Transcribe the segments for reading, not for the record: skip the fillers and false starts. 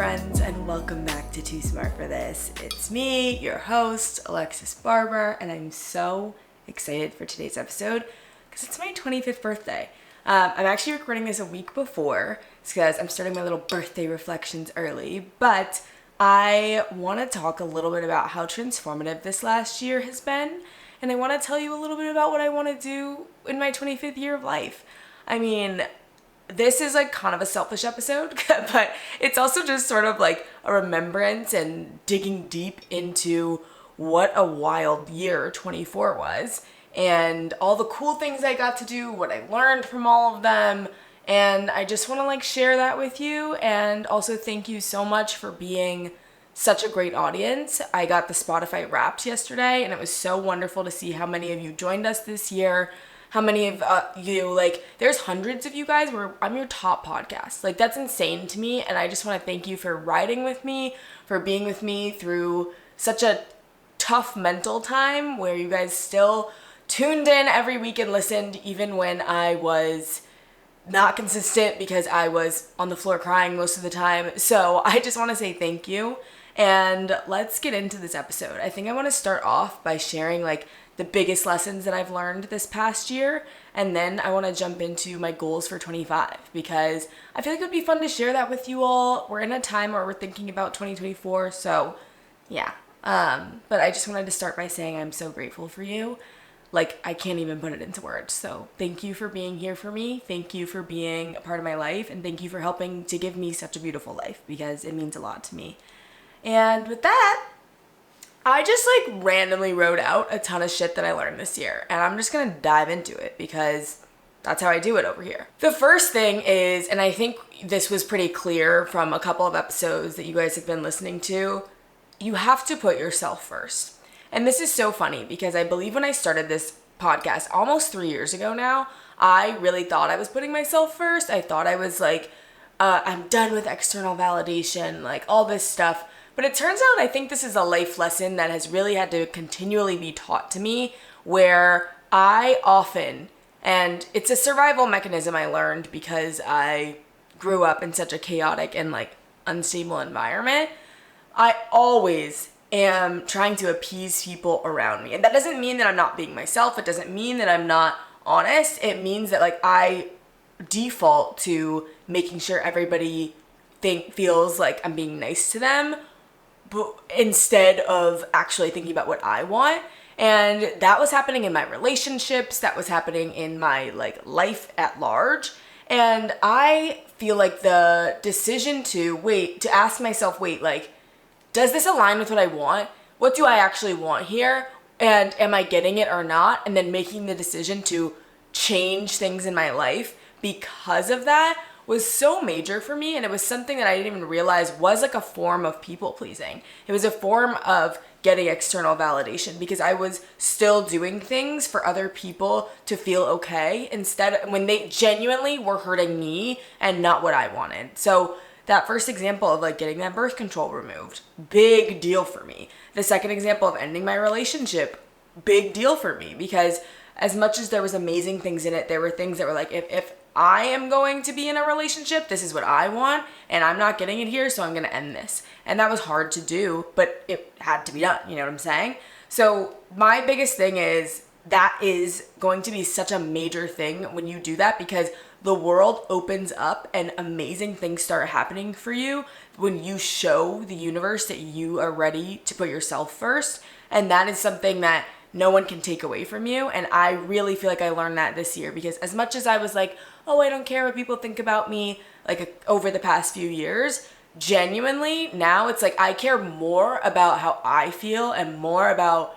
friends, and welcome back to Too Smart for This. It's me, your host, Alexis Barber, and I'm so excited for today's episode because it's my 25th birthday. I'm actually recording this a week before because I'm starting my little birthday reflections early, but I want to talk a little bit about how transformative this last year has been, and I want to tell you a little bit about what I want to do in my 25th year of life. I mean, this is like kind of a selfish episode, but it's also just sort of like a remembrance and digging deep into what a wild year 24 was and all the cool things I got to do, what I learned from all of them. And I just want to like share that with you, and also thank you so much for being such a great audience. I got the Spotify Wrapped yesterday, and it was so wonderful to see how many of you joined us this year. How many of you, like, there's hundreds of you guys where I'm your top podcast. Like, that's insane to me, and I just want to thank you for riding with me, for being with me through such a tough mental time where you guys still tuned in every week and listened, even when I was not consistent because I was on the floor crying most of the time. So I just want to say thank you, and let's get into this episode. I think I want to start off by sharing, like, the biggest lessons that I've learned this past year, and then I want to jump into my goals for 25 because I feel like it would be fun to share that with you all. We're in a time where we're thinking about 2024, so yeah. But I just wanted to start by saying I'm so grateful for you. Like, I can't even put it into words. So thank you for being here for me. Thank you for being a part of my life, and thank you for helping to give me such a beautiful life because it means a lot to me. And with that, I just like randomly wrote out a ton of shit that I learned this year, and I'm just gonna dive into it because that's how I do it over here. The first thing is, and I think this was pretty clear from a couple of episodes that you guys have been listening to, you have to put yourself first. And this is so funny because I believe when I started this podcast almost 3 years ago now, I really thought I was putting myself first. I thought I was like, I'm done with external validation, like all this stuff. But it turns out I think this is a life lesson that has really had to continually be taught to me, where I often, and it's a survival mechanism I learned because I grew up in such a chaotic and like unstable environment, I always am trying to appease people around me. And that doesn't mean that I'm not being myself. It doesn't mean that I'm not honest. It means that like I default to making sure everybody feels like I'm being nice to them, but instead of actually thinking about what I want. And that was happening in my relationships, that was happening in my like life at large. And I feel like the decision to ask myself, like, does this align with what I want? What do I actually want here? And am I getting it or not? And then making the decision to change things in my life because of that was so major for me, and it was something that I didn't even realize was like a form of people pleasing. It was a form of getting external validation because I was still doing things for other people to feel okay instead when they genuinely were hurting me and not what I wanted. So that first example of like getting that birth control removed, big deal for me. The second example of ending my relationship, big deal for me because as much as there was amazing things in it, there were things that were like, if I am going to be in a relationship, this is what I want, and I'm not getting it here, so I'm going to end this. And that was hard to do, but it had to be done, you know what I'm saying? So my biggest thing is that is going to be such a major thing when you do that because the world opens up and amazing things start happening for you when you show the universe that you are ready to put yourself first. And that is something that no one can take away from you. And I really feel like I learned that this year because as much as I was like, oh, I don't care what people think about me, like over the past few years, genuinely now it's like I care more about how I feel and more about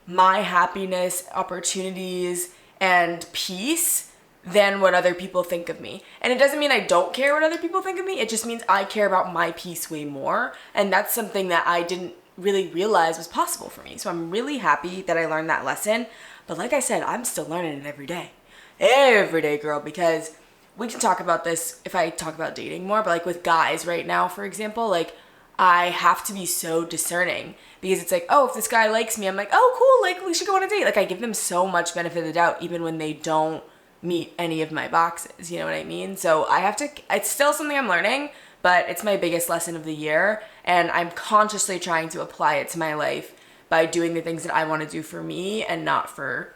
my happiness, opportunities, and peace than what other people think of me. And it doesn't mean I don't care what other people think of me. It just means I care about my peace way more. And that's something that I didn't really realize was possible for me. So I'm really happy that I learned that lesson. But like I said, I'm still learning it every day. Every day, girl, because we can talk about this if I talk about dating more, but like with guys right now, for example, like I have to be so discerning because it's like, oh, if this guy likes me, I'm like, oh, cool, like we should go on a date. Like I give them so much benefit of the doubt even when they don't meet any of my boxes, you know what I mean? So it's still something I'm learning, but it's my biggest lesson of the year, and I'm consciously trying to apply it to my life by doing the things that I want to do for me and not for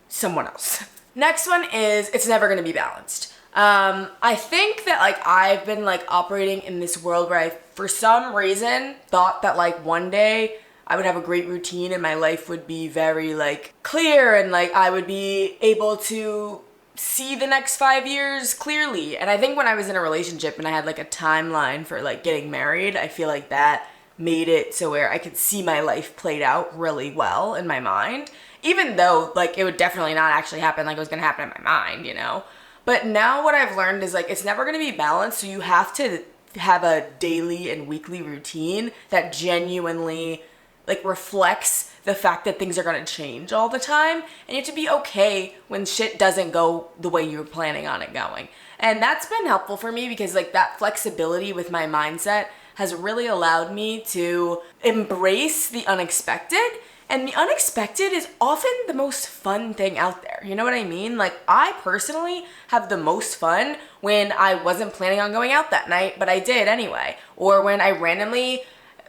someone else. Next one is, it's never going to be balanced. I think that like I've been like operating in this world where I, for some reason, thought that like one day I would have a great routine and my life would be very like clear, and like I would be able to see the next 5 years clearly. And I think when I was in a relationship and I had like a timeline for like getting married, I feel like that made it so where I could see my life played out really well in my mind, even though like it would definitely not actually happen like it was gonna happen in my mind, you know? But now what I've learned is like it's never gonna be balanced, so you have to have a daily and weekly routine that genuinely like reflects the fact that things are gonna change all the time, and you have to be okay when shit doesn't go the way you were planning on it going. And that's been helpful for me because like that flexibility with my mindset has really allowed me to embrace the unexpected. And the unexpected is often the most fun thing out there. You know what I mean? Like I personally have the most fun when I wasn't planning on going out that night, but I did anyway. Or when I randomly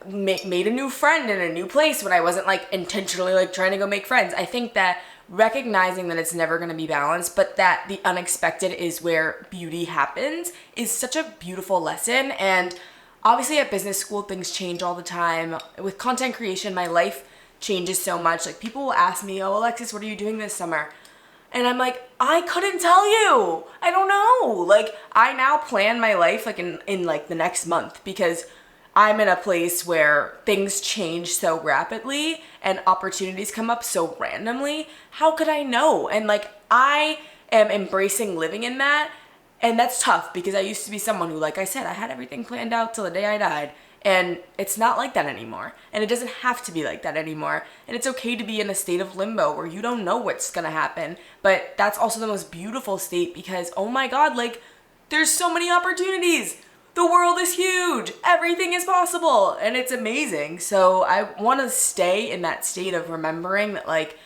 made a new friend in a new place when I wasn't like intentionally like trying to go make friends. I think that recognizing that it's never going to be balanced, but that the unexpected is where beauty happens, is such a beautiful lesson. And obviously at business school, things change all the time. With content creation, my life changes so much. Like people will ask me, oh, Alexis, what are you doing this summer? And I'm like, I couldn't tell you. I don't know. Like I now plan my life like in like the next month because I'm in a place where things change so rapidly and opportunities come up so randomly. How could I know? And like I am embracing living in that. And that's tough because I used to be someone who, like I said, I had everything planned out till the day I died. And it's not like that anymore. And it doesn't have to be like that anymore. And it's okay to be in a state of limbo where you don't know what's gonna happen. But that's also the most beautiful state because, oh my God, like there's so many opportunities. The world is huge. Everything is possible. And it's amazing. So I want to stay in that state of remembering that like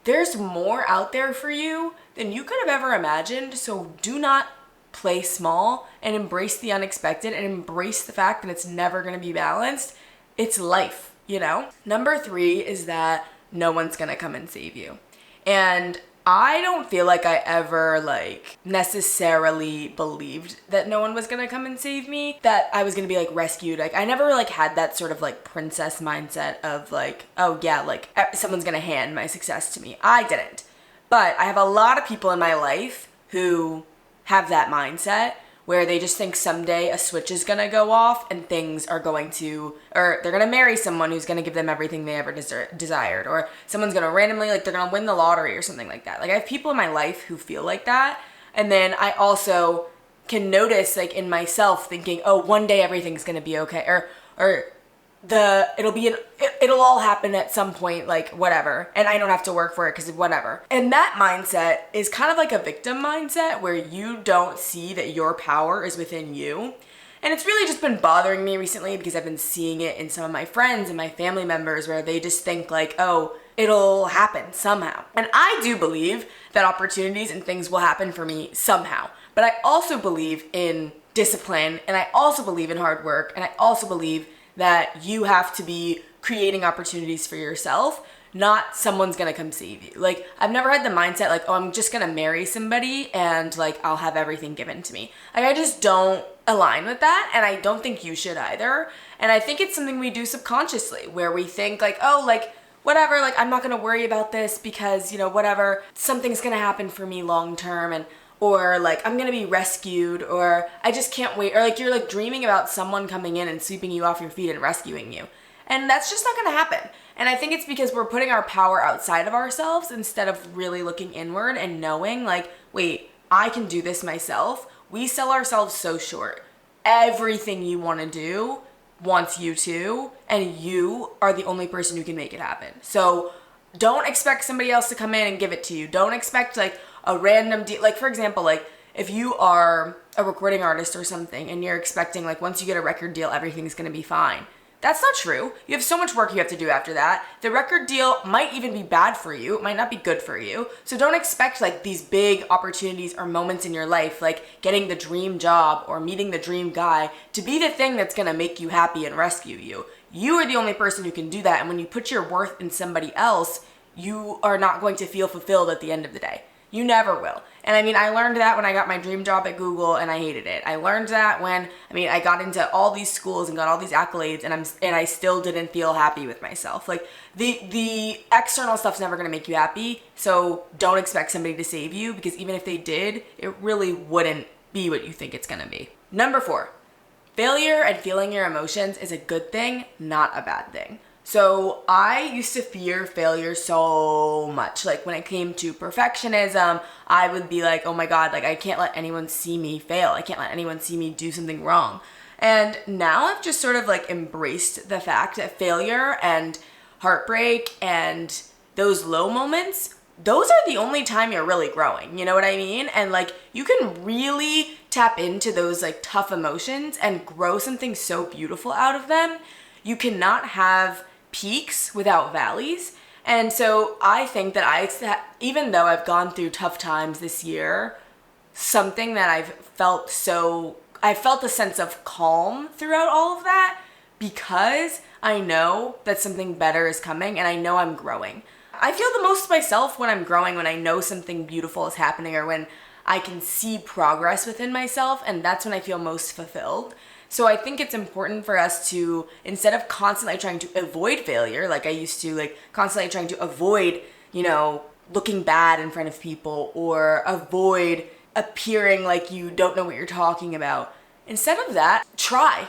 there's more out there for you than you could have ever imagined. So do not play small and embrace the unexpected and embrace the fact that it's never going to be balanced. It's life, you know? Number 3 is that no one's going to come and save you. And I don't feel like I ever like necessarily believed that no one was gonna come and save me, that I was gonna be like rescued. Like I never like had that sort of like princess mindset of like, oh yeah, like someone's gonna hand my success to me. I didn't. But I have a lot of people in my life who have that mindset where they just think someday a switch is gonna go off and things are going to, or they're gonna marry someone who's gonna give them everything they ever desired, or someone's gonna randomly, like they're gonna win the lottery or something like that. Like I have people in my life who feel like that. And then I also can notice like in myself thinking, oh, one day everything's gonna be okay, or it'll all happen at some point, like whatever, and I don't have to work for it because whatever. And that mindset is kind of like a victim mindset where you don't see that your power is within you. And it's really just been bothering me recently because I've been seeing it in some of my friends and my family members where they just think like, oh, it'll happen somehow. And I do believe that opportunities and things will happen for me somehow. But I also believe in discipline, and I also believe in hard work, and I also believe that you have to be creating opportunities for yourself, not someone's gonna come save you. Like, I've never had the mindset like, oh, I'm just gonna marry somebody and like, I'll have everything given to me. Like, I just don't align with that, and I don't think you should either. And I think it's something we do subconsciously, where we think like, oh, like, whatever, like, I'm not gonna worry about this because, you know, whatever, something's gonna happen for me long term, and or like I'm gonna be rescued, or I just can't wait, or like you're like dreaming about someone coming in and sweeping you off your feet and rescuing you. And that's just not gonna happen. And I think it's because we're putting our power outside of ourselves instead of really looking inward and knowing like, wait, I can do this myself. We sell ourselves so short. Everything you wanna do wants you to, and you are the only person who can make it happen. So don't expect somebody else to come in and give it to you. Don't expect like a random deal. Like, for example, like if you are a recording artist or something and you're expecting like once you get a record deal, everything's going to be fine. That's not true. You have so much work you have to do after that. The record deal might even be bad for you. It might not be good for you. So don't expect like these big opportunities or moments in your life, like getting the dream job or meeting the dream guy, to be the thing that's gonna make you happy and rescue you. You are the only person who can do that. And when you put your worth in somebody else, you are not going to feel fulfilled at the end of the day. You never will. And I mean, I learned that when I got my dream job at Google and I hated it. I learned that when, I got into all these schools and got all these accolades and I still didn't feel happy with myself. Like the external stuff's never going to make you happy. So don't expect somebody to save you, because even if they did, it really wouldn't be what you think it's going to be. Number 4, failure and feeling your emotions is a good thing, not a bad thing. So I used to fear failure so much. Like when it came to perfectionism, I would be like, oh my God, like I can't let anyone see me fail. I can't let anyone see me do something wrong. And now I've just sort of like embraced the fact that failure and heartbreak and those low moments, those are the only time you're really growing. You know what I mean? And like you can really tap into those like tough emotions and grow something so beautiful out of them. You cannot have peaks without valleys. And so I think that even though I've gone through tough times this year, something that I felt a sense of calm throughout all of that, because I know that something better is coming and I know I'm growing. I feel the most myself when I'm growing, when I know something beautiful is happening or when I can see progress within myself, and that's when I feel most fulfilled. So I think it's important for us to, instead of constantly trying to avoid failure, like I used to, like constantly trying to avoid, looking bad in front of people or avoid appearing like you don't know what you're talking about. Instead of that, try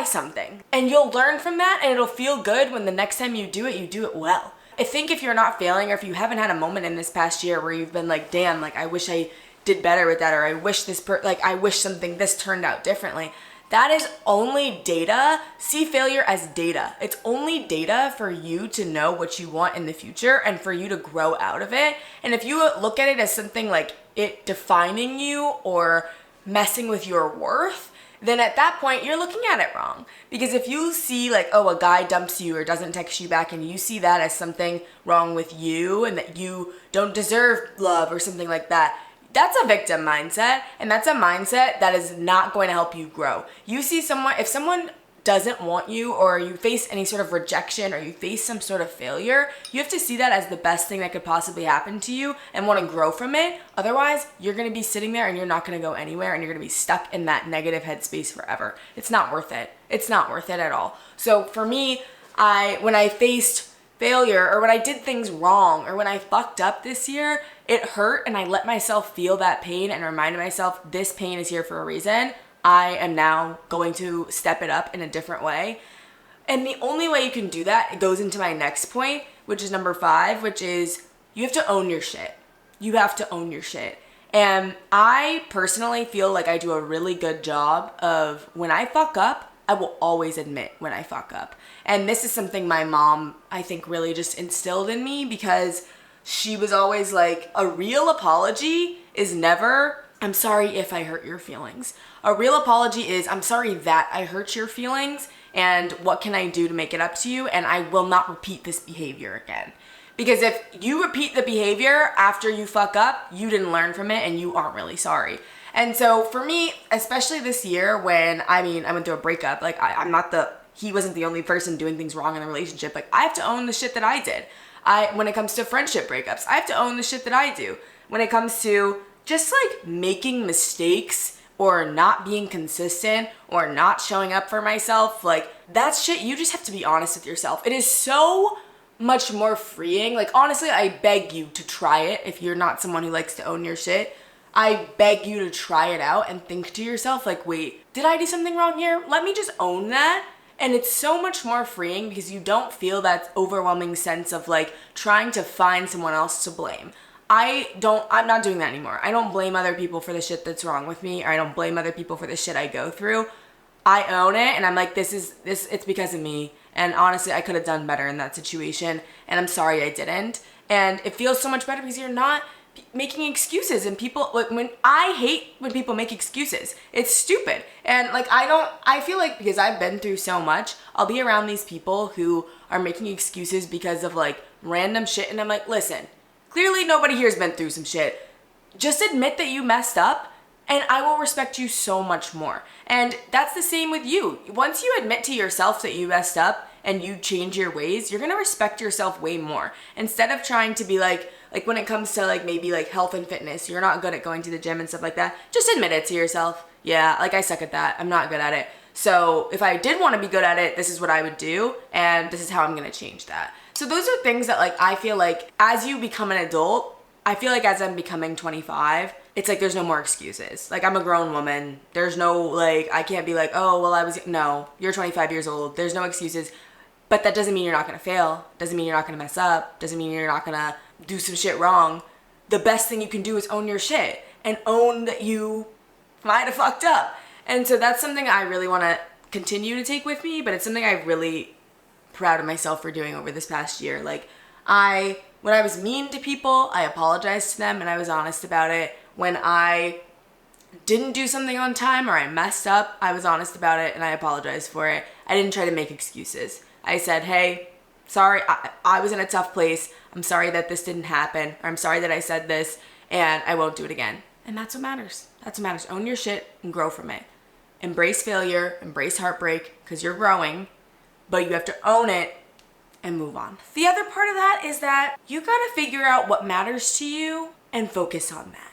something and you'll learn from that, and it'll feel good when the next time you do it well. I think if you're not failing, or if you haven't had a moment in this past year where you've been like, damn, like I wish I did better with that, or I wish I wish something this turned out differently. That is only data. See failure as data. It's only data for you to know what you want in the future and for you to grow out of it. And if you look at it as something like it defining you or messing with your worth, then at that point you're looking at it wrong. Because if you see like, oh, a guy dumps you or doesn't text you back, and you see that as something wrong with you and that you don't deserve love or something like that, that's a victim mindset, and that's a mindset that is not going to help you grow. You see if someone doesn't want you, or you face any sort of rejection, or you face some sort of failure, you have to see that as the best thing that could possibly happen to you and want to grow from it. Otherwise, you're going to be sitting there and you're not going to go anywhere, and you're going to be stuck in that negative headspace forever. It's not worth it. It's not worth it at all. So for me, when I faced failure, or when I did things wrong, or when I fucked up this year, it hurt, and I let myself feel that pain and reminded myself this pain is here for a reason. I am now going to step it up in a different way. And the only way you can do that, it goes into my next point, which is number 5, which is you have to own your shit. You have to own your shit. And I personally feel like I do a really good job of, when I fuck up, I will always admit when I fuck up. And this is something my mom, I think, really just instilled in me, because she was always like, a real apology is never, I'm sorry if I hurt your feelings. A real apology is, I'm sorry that I hurt your feelings, and what can I do to make it up to you, and I will not repeat this behavior again. Because if you repeat the behavior after you fuck up, you didn't learn from it and you aren't really sorry. And so for me, especially this year when, I went through a breakup, like he wasn't the only person doing things wrong in the relationship. Like I have to own the shit that I did. When it comes to friendship breakups, I have to own the shit that I do. When it comes to just like making mistakes or not being consistent or not showing up for myself, like that's shit you just have to be honest with yourself. It is so much more freeing. Like honestly, I beg you to try it if you're not someone who likes to own your shit. I beg you to try it out and think to yourself like, wait, did I do something wrong here? Let me just own that. And it's so much more freeing because you don't feel that overwhelming sense of like trying to find someone else to blame. I'm not doing that anymore. I don't blame other people for the shit that's wrong with me, or I don't blame other people for the shit I go through. I own it, and I'm like, it's because of me. And honestly, I could have done better in that situation, and I'm sorry I didn't. And it feels so much better because you're not making excuses, and people, like, when I hate when people make excuses. It's stupid. And like, I feel like because I've been through so much, I'll be around these people who are making excuses because of like random shit, and I'm like, listen, clearly nobody here's been through some shit. Just admit that you messed up, and I will respect you so much more. And that's the same with you. Once you admit to yourself that you messed up and you change your ways, you're gonna respect yourself way more. Instead of trying to be like when it comes to like maybe like health and fitness, you're not good at going to the gym and stuff like that, just admit it to yourself. Yeah, like I suck at that. I'm not good at it. So if I did want to be good at it, this is what I would do, and this is how I'm gonna change that. So those are things that like I feel like as you become an adult, I feel like as I'm becoming 25, it's like there's no more excuses. Like, I'm a grown woman. There's no like, I can't be like, oh, well, no, you're 25 years old. There's no excuses. But that doesn't mean you're not gonna fail. Doesn't mean you're not gonna mess up. Doesn't mean you're not gonna do some shit wrong. The best thing you can do is own your shit and own that you might have fucked up. And so that's something I really wanna continue to take with me, but it's something I'm really proud of myself for doing over this past year. Like, when I was mean to people, I apologized to them and I was honest about it. When I didn't do something on time or I messed up, I was honest about it and I apologized for it. I didn't try to make excuses. I said, hey, sorry, I was in a tough place. I'm sorry that this didn't happen, or I'm sorry that I said this, and I won't do it again. And that's what matters. That's what matters. Own your shit and grow from it. Embrace failure, embrace heartbreak, because you're growing, but you have to own it and move on. The other part of that is that you gotta figure out what matters to you and focus on that.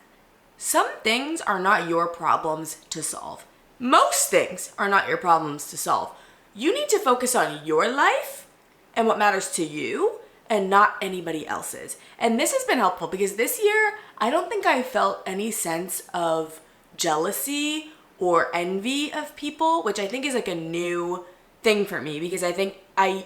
Some things are not your problems to solve. Most things are not your problems to solve. You need to focus on your life and what matters to you and not anybody else's. And this has been helpful because this year, I don't think I felt any sense of jealousy or envy of people, which I think is like a new thing for me, because I think an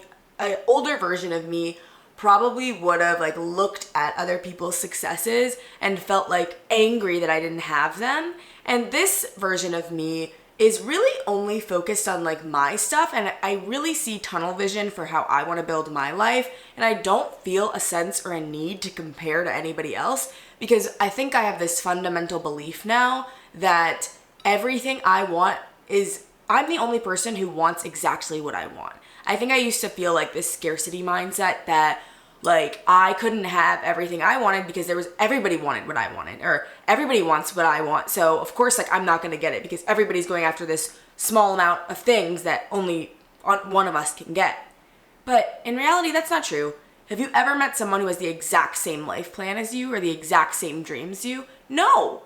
older version of me probably would have like looked at other people's successes and felt like angry that I didn't have them. And this version of me is really only focused on like my stuff, and I really see tunnel vision for how I want to build my life, and I don't feel a sense or a need to compare to anybody else, because I think I have this fundamental belief now that everything I want is, I'm the only person who wants exactly what I want. I think I used to feel like this scarcity mindset that like I couldn't have everything I wanted because everybody wanted what I wanted, or everybody wants what I want. So of course, like I'm not going to get it because everybody's going after this small amount of things that only one of us can get. But in reality, that's not true. Have you ever met someone who has the exact same life plan as you or the exact same dreams as you? No,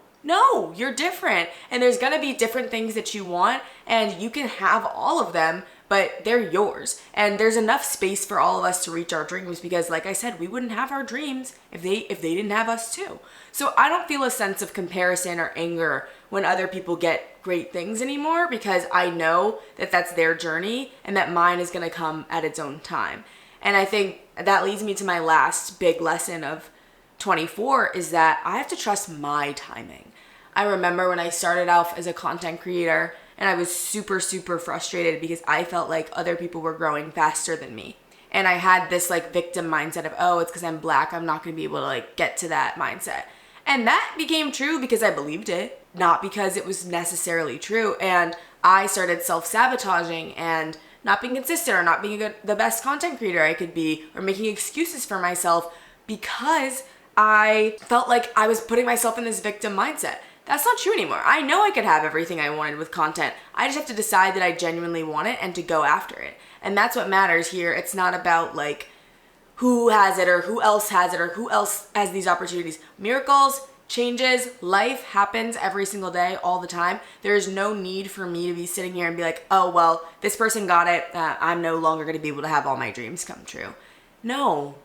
you're different. And there's going to be different things that you want, and you can have all of them, but they're yours. And there's enough space for all of us to reach our dreams, because like I said, we wouldn't have our dreams if they didn't have us too. So I don't feel a sense of comparison or anger when other people get great things anymore, because I know that that's their journey and that mine is going to come at its own time. And I think that leads me to my last big lesson of 24, is that I have to trust my timing. I remember when I started off as a content creator, and I was super, super frustrated because I felt like other people were growing faster than me. And I had this like victim mindset of, oh, it's because I'm Black, I'm not going to be able to like get to that mindset. And that became true because I believed it, not because it was necessarily true. And I started self-sabotaging and not being consistent, or not being the best content creator I could be, or making excuses for myself because I felt like I was putting myself in this victim mindset. That's not true anymore. I know I could have everything I wanted with content. I just have to decide that I genuinely want it and to go after it. And that's what matters here. It's not about like who has it or who else has it or who else has these opportunities. Miracles, changes, life happens every single day, all the time. There is no need for me to be sitting here and be like, oh, well, this person got it. I'm no longer going to be able to have all my dreams come true. No.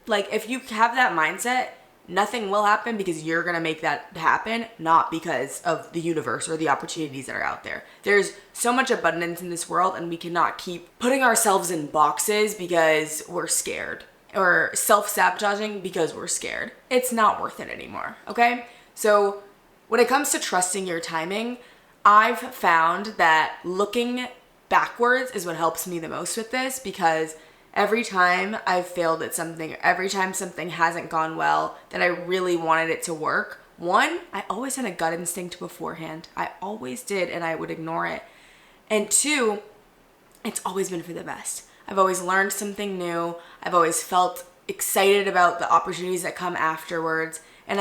Like, if you have that mindset, nothing will happen because you're going to make that happen, not because of the universe or the opportunities that are out there. There's so much abundance in this world, and we cannot keep putting ourselves in boxes because we're scared, or self-sabotaging because we're scared. It's not worth it anymore, okay? So when it comes to trusting your timing, I've found that looking backwards is what helps me the most with this, because every time I've failed at something, or every time something hasn't gone well that I really wanted it to work, one, I always had a gut instinct beforehand. I always did, and I would ignore it. And two, it's always been for the best. I've always learned something new. I've always felt excited about the opportunities that come afterwards. And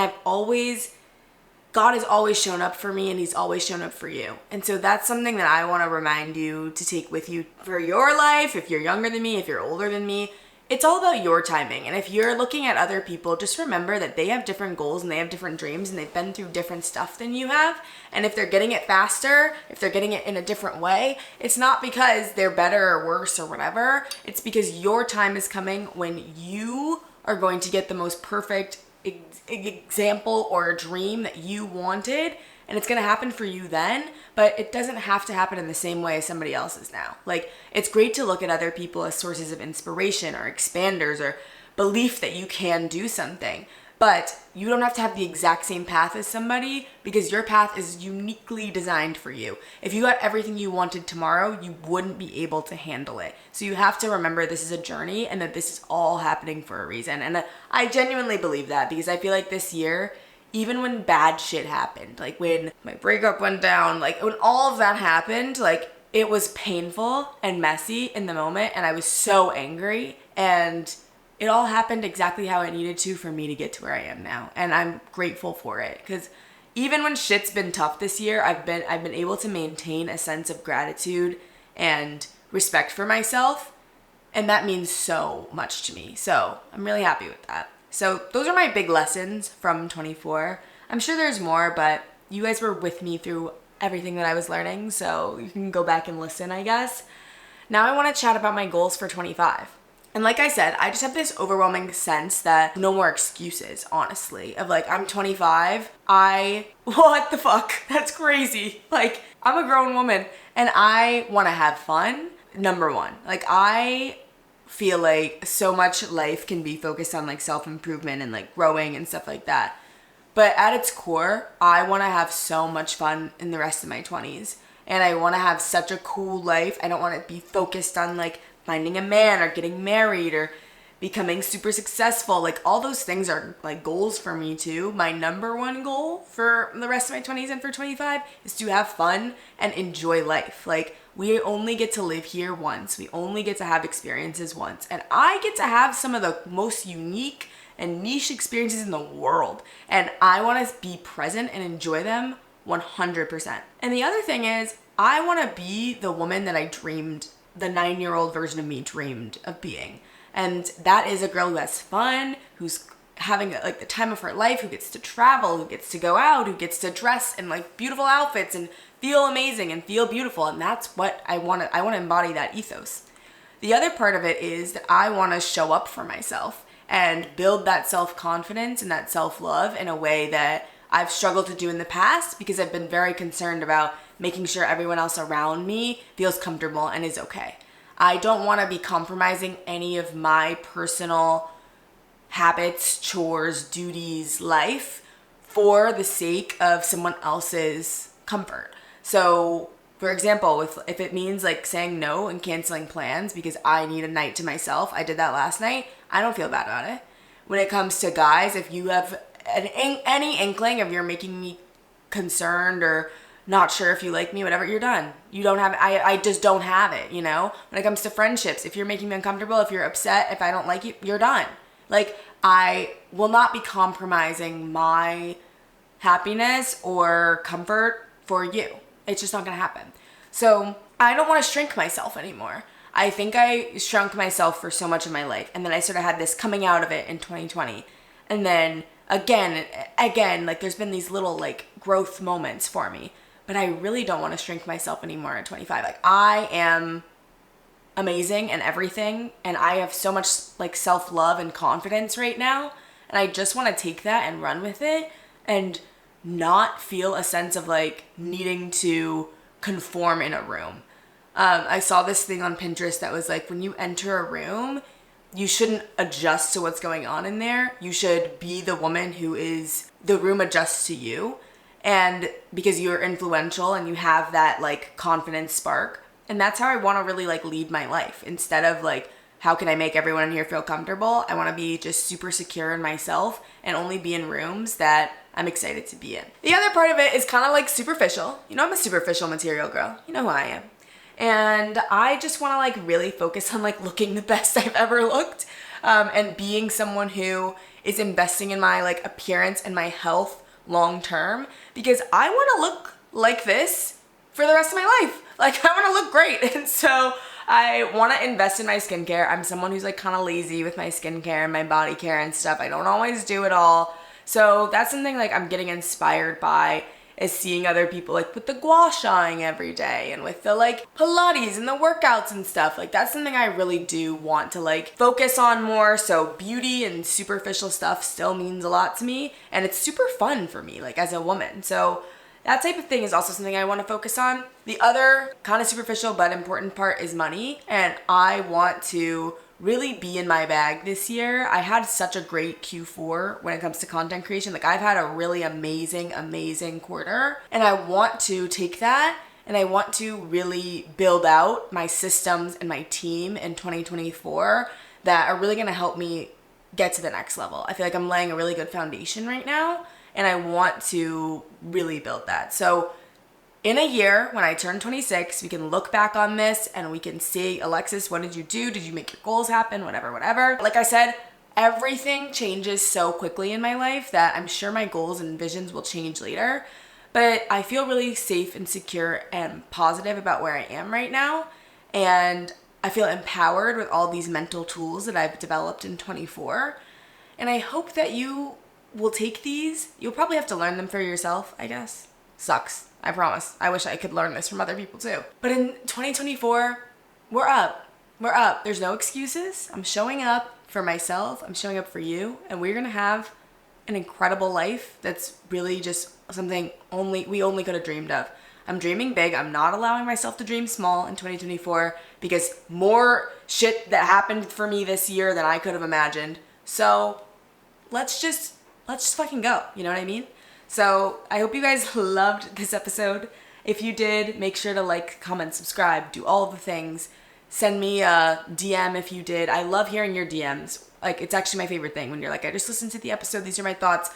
God has always shown up for me, and he's always shown up for you. And so that's something that I want to remind you to take with you for your life. If you're younger than me, if you're older than me, it's all about your timing. And if you're looking at other people, just remember that they have different goals and they have different dreams and they've been through different stuff than you have. And if they're getting it faster, if they're getting it in a different way, it's not because they're better or worse or whatever. It's because your time is coming when you are going to get the most perfect example or a dream that you wanted, and it's going to happen for you then, but it doesn't have to happen in the same way as somebody else's now. Like, it's great to look at other people as sources of inspiration or expanders or belief that you can do something, but you don't have to have the exact same path as somebody, because your path is uniquely designed for you. If you got everything you wanted tomorrow, you wouldn't be able to handle it. So you have to remember this is a journey and that this is all happening for a reason. And I genuinely believe that, because I feel like this year, even when bad shit happened, like when my breakup went down, like when all of that happened, like it was painful and messy in the moment, and I was so angry, and it all happened exactly how it needed to for me to get to where I am now. And I'm grateful for it, because even when shit's been tough this year, I've been able to maintain a sense of gratitude and respect for myself. And that means so much to me. So I'm really happy with that. So those are my big lessons from 24. I'm sure there's more, but you guys were with me through everything that I was learning. So you can go back and listen, I guess. Now I want to chat about my goals for 25. And like I said, I just have this overwhelming sense that no more excuses, honestly, of like, I'm 25, what the fuck? That's crazy. Like, I'm a grown woman and I want to have fun, number one. Like, I feel like so much life can be focused on like self-improvement and like growing and stuff like that. But at its core, I want to have so much fun in the rest of my 20s. And I want to have such a cool life. I don't want to be focused on like finding a man or getting married or becoming super successful. Like, all those things are like goals for me too. My number one goal for the rest of my 20s and for 25 is to have fun and enjoy life. Like, we only get to live here once. We only get to have experiences once. And I get to have some of the most unique and niche experiences in the world. And I want to be present and enjoy them 100%. And the other thing is, I want to be the woman that I dreamed, the 9-year-old version of me dreamed of being. And that is a girl who has fun, who's having like the time of her life, who gets to travel, who gets to go out, who gets to dress in like beautiful outfits and feel amazing and feel beautiful. And that's what I want to embody, that ethos. The other part of it is that I want to show up for myself and build that self-confidence and that self-love in a way that I've struggled to do in the past, because I've been very concerned about making sure everyone else around me feels comfortable and is okay. I don't want to be compromising any of my personal habits, chores, duties, life for the sake of someone else's comfort. So, for example, if it means like saying no and canceling plans because I need a night to myself, I did that last night, I don't feel bad about it. When it comes to guys, if you have any inkling of you're making me concerned or not sure if you like me, whatever, you're done. You don't have, I just don't have it, you know? When it comes to friendships, if you're making me uncomfortable, if you're upset, if I don't like you, you're done. Like, I will not be compromising my happiness or comfort for you. It's just not gonna happen. So I don't want to shrink myself anymore. I think I shrunk myself for so much of my life. And then I sort of had this coming out of it in 2020. And then again, like there's been these little like growth moments for me. But I really don't want to shrink myself anymore at 25. Like, I am amazing and everything. And I have so much like self-love and confidence right now. And I just want to take that and run with it and not feel a sense of like needing to conform in a room. I saw this thing on Pinterest that was like, when you enter a room, you shouldn't adjust to what's going on in there. You should be the woman who is, the room adjusts to you. And because you're influential and you have that like confidence spark. And that's how I want to really like lead my life, instead of like how can I make everyone in here feel comfortable? I want to be just super secure in myself and only be in rooms that I'm excited to be in. The other part of it is kind of like superficial. You know, I'm a superficial material girl. You know who I am. And I just want to like really focus on like looking the best I've ever looked, and being someone who is investing in my like appearance and my health long term, because I want to look like this for the rest of my life. Like I want to look great. And so I want to invest in my skincare. I'm someone who's like kind of lazy with my skincare and my body care and stuff. I don't always do it all. So that's something like I'm getting inspired by, is seeing other people like with the gua shaing every day and with the like Pilates and the workouts and stuff. Like that's something I really do want to like focus on more. So beauty and superficial stuff still means a lot to me, and it's super fun for me like as a woman. So that type of thing is also something I want to focus on. The other kind of superficial but important part is money, and I want to really be in my bag this year. I had such a great Q4 when it comes to content creation. Like I've had a really amazing quarter, and I want to take that and I want to really build out my systems and my team in 2024 that are really going to help me get to the next level. I feel like I'm laying a really good foundation right now, and I want to really build that. So in a year, when I turn 26, we can look back on this and we can see, Alexis, what did you do? Did you make your goals happen? Whatever. Like I said, everything changes so quickly in my life that I'm sure my goals and visions will change later. But I feel really safe and secure and positive about where I am right now. And I feel empowered with all these mental tools that I've developed in 24. And I hope that you will take these. You'll probably have to learn them for yourself, I guess. Sucks. I promise. I wish I could learn this from other people too. But in 2024, we're up. There's no excuses. I'm showing up for myself. I'm showing up for you. And we're going to have an incredible life that's really just something we only could have dreamed of. I'm dreaming big. I'm not allowing myself to dream small in 2024 because more shit that happened for me this year than I could have imagined. So let's just fucking go. You know what I mean? So I hope you guys loved this episode. If you did, make sure to like, comment, subscribe, do all the things. Send me a DM if you did. I love hearing your DMs. Like, it's actually my favorite thing when you're like, I just listened to the episode. These are my thoughts.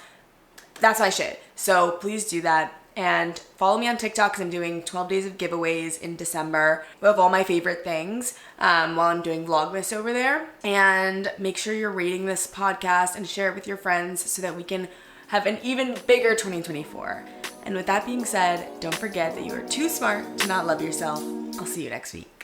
That's my shit. So please do that. And follow me on TikTok because I'm doing 12 days of giveaways in December of all my favorite things while I'm doing Vlogmas over there. And make sure you're rating this podcast and share it with your friends so that we can have an even bigger 2024. And with that being said, don't forget that you are too smart to not love yourself. I'll see you next week.